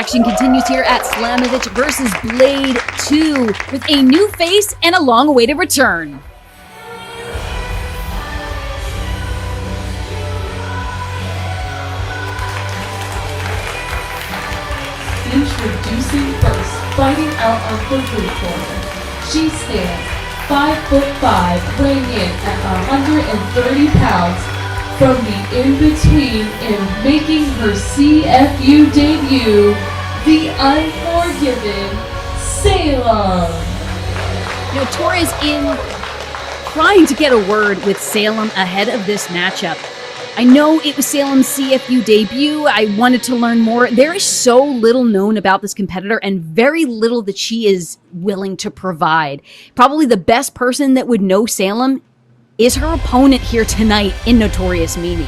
action continues here at Slamovich versus Blade 2 with a new face and a long-awaited return. Introducing first, fighting out of the blue corner. She stands 5'5", weighing in at 130 pounds. From the in-between and making her CFU debut, the Unforgiven, Salem. Notorious in trying to get a word with Salem ahead of this matchup. I know it was Salem's CFU debut. I wanted to learn more. There is so little known about this competitor and very little that she is willing to provide. Probably the best person that would know Salem is her opponent here tonight in Notorious Mimi.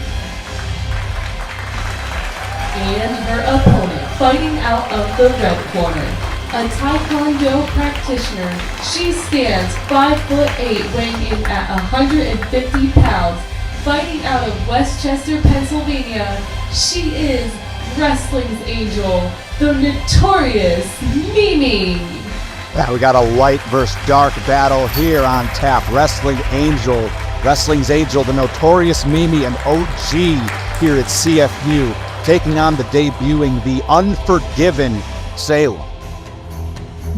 And her opponent, fighting out of the red corner. A Taekwondo practitioner, she stands 5'8", weighing in at 150 pounds. Fighting out of Westchester, Pennsylvania, she is wrestling's angel, the Notorious Mimi. Yeah, we got a light versus dark battle here on tap. Wrestling's Angel, the Notorious Mimi, and OG here at CFU, taking on the debuting, the Unforgiven Salem.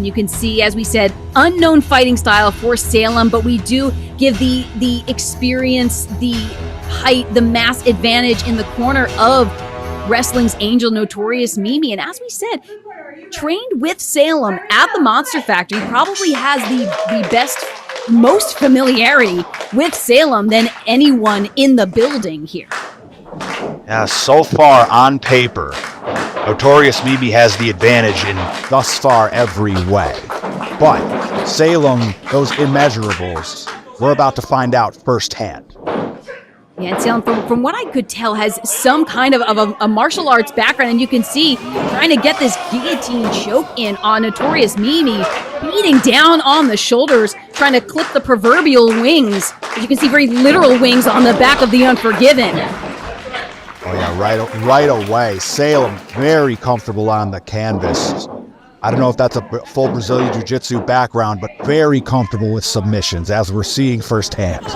You can see, as we said, unknown fighting style for Salem, but we do give the experience, the height, the mass advantage in the corner of Wrestling's Angel, Notorious Mimi. And as we said, trained with Salem at the Monster Factory, probably has the best, most familiarity with Salem than anyone in the building here. Yeah, so far on paper, Notorious Mimi has the advantage in Thus far every way. But Salem, those immeasurables, we're about to find out firsthand. Yeah, and Salem, from what I could tell, has some kind of a martial arts background, and you can see trying to get this guillotine choke in on Notorious Mimi, beating down on the shoulders, trying to clip the proverbial wings. As you can see, very literal wings on the back of the Unforgiven. Oh yeah, right away. Salem, very comfortable on the canvas. I don't know if that's a full Brazilian Jiu-Jitsu background, but very comfortable with submissions, as we're seeing firsthand.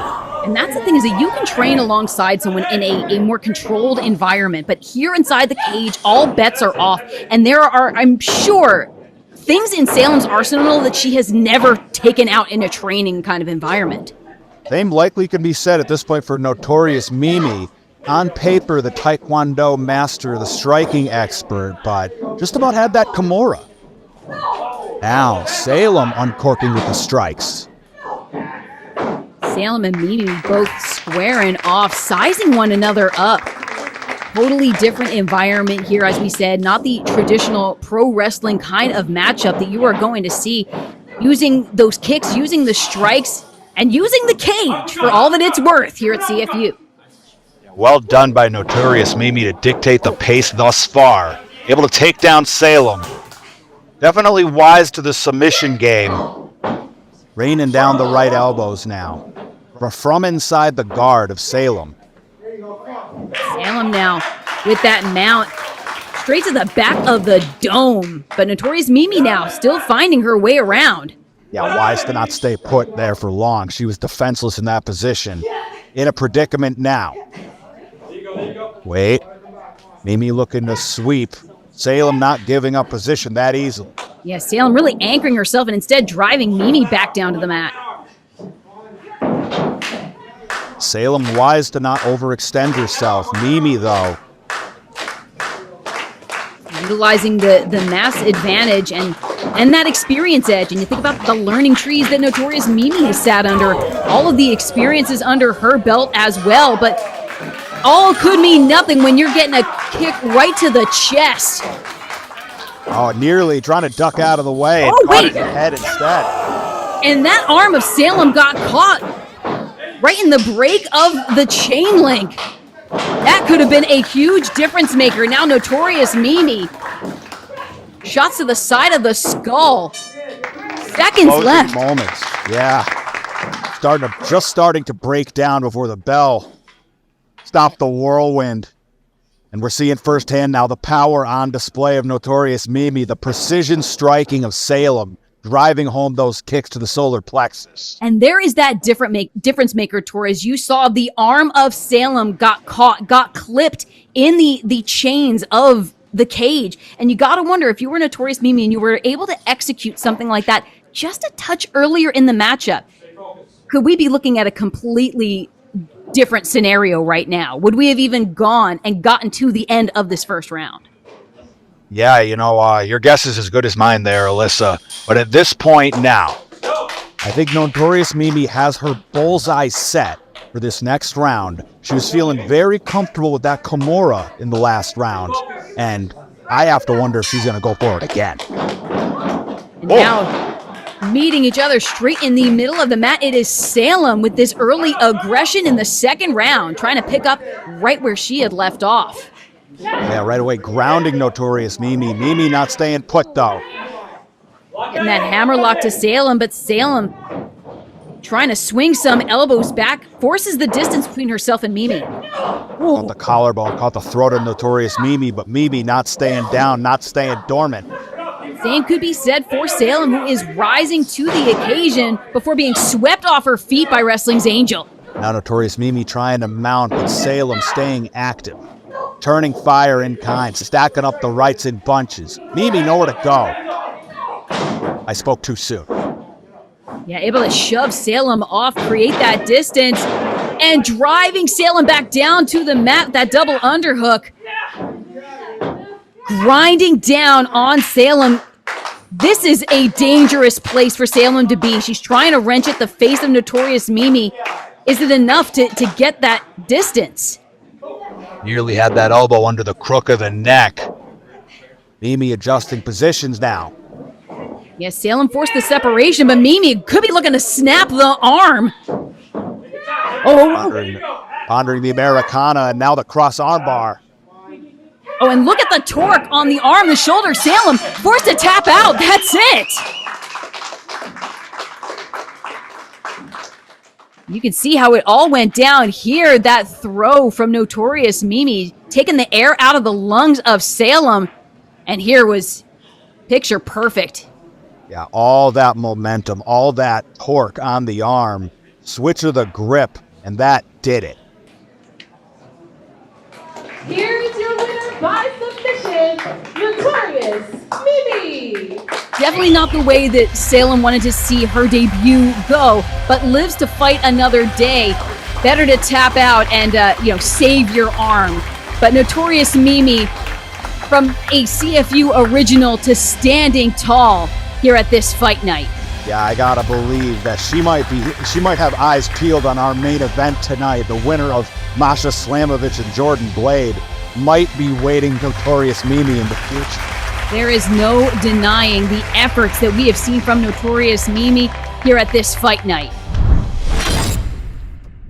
And that's the thing, is that you can train alongside someone in a more controlled environment, but here inside the cage, all bets are off. And there are, I'm sure, things in Salem's arsenal that she has never taken out in a training kind of environment. Same likely can be said at this point for Notorious Mimi. On paper, the Taekwondo master, the striking expert, but just about had that Kimura. Now, Salem uncorking with the strikes. Salem and Mimi both squaring off, sizing one another up. Totally different environment here, as we said. Not the traditional pro wrestling kind of matchup that you are going to see. Using those kicks, using the strikes, and using the cage for all that it's worth here at CFU. well done by Notorious Mimi to dictate the pace thus far. Able to take down Salem. Definitely wise to the submission game. Raining down the right elbows now. From inside the guard of Salem. Salem now with that mount straight to the back of the dome. But Notorious Mimi now still finding her way around. Yeah, wise to not stay put there for long. She was defenseless in that position. In a predicament now. Wait. Mimi looking to sweep. Salem not giving up position that easily. Yeah, Salem really anchoring herself and instead driving Mimi back down to the mat. Salem wise to not overextend herself. Mimi, though, utilizing the mass advantage and that experience edge. And you think about the learning trees that Notorious Mimi has sat under. All of the experiences under her belt as well. But all could mean nothing when you're getting a kick right to the chest. oh, nearly trying to duck out of the way. Oh, Caught wait. it in the head instead. And that arm of Salem got caught right in the break of the chain link. That could have been a huge difference maker. Now Notorious Mimi. Shots to the side of the skull. Seconds Closing left. moments. Yeah. Just starting to break down before the bell stopped the whirlwind. And we're seeing firsthand now the power on display of Notorious Mimi, the precision striking of Salem, driving home those kicks to the solar plexus. And there is that difference maker, Torres. You saw the arm of Salem got clipped in the chains of the cage. And you got to wonder, if you were Notorious Mimi and you were able to execute something like that just a touch earlier in the matchup, could we be looking at a completely different scenario right now? Would we have even gone and gotten to the end of this first round? Yeah, your guess is as good as mine there, Alyssa. But at this point now, I think Notorious Mimi has her bullseye set for this next round. She was feeling very comfortable with that Kimura in the last round, and I have to wonder if she's going to go for it again. And now, meeting each other straight in the middle of the mat, it is Salem with this early aggression in the second round, trying to pick up right where she had left off. Yeah, right away grounding Notorious Mimi. Mimi not staying put, though. And that hammerlock to Salem, but Salem trying to swing some elbows back, forces the distance between herself and Mimi. Caught the collarbone, caught the throat of Notorious Mimi, but Mimi not staying down, not staying dormant. Same could be said for Salem, who is rising to the occasion before being swept off her feet by Wrestling's Angel. Now Notorious Mimi trying to mount, but Salem staying active. Turning fire in kind, stacking up the rights in bunches. Mimi nowhere to go. I spoke too soon. Yeah, able to shove Salem off, create that distance, and driving Salem back down to the mat, that double underhook. Grinding down on Salem. This is a dangerous place for Salem to be. She's trying to wrench at the face of Notorious Mimi. Is it enough to get that distance? nearly had that elbow under the crook of the neck. Mimi adjusting positions now. Yes, Salem forced the separation, but Mimi could be looking to snap the arm. Pondering the Americana and now the cross arm bar. Oh, and look at the torque on the arm, the shoulder. Salem forced to tap out. That's it. You can see how it all went down here. That throw from Notorious Mimi, taking the air out of the lungs of Salem. And here was picture perfect. Yeah, all that momentum, all that torque on the arm, switch of the grip, and that did it. Here is your winner by submission, Notorious Mimi. Definitely not the way that Salem wanted to see her debut go, but lives to fight another day. Better to tap out and save your arm. But Notorious Mimi, from a CFU original to standing tall here at this fight night. Yeah, I gotta believe that she might have eyes peeled on our main event tonight. The winner of Masha Slamovich and Jordan Blade might be waiting Notorious Mimi in the future. There is no denying the efforts that we have seen from Notorious Mimi here at this fight night.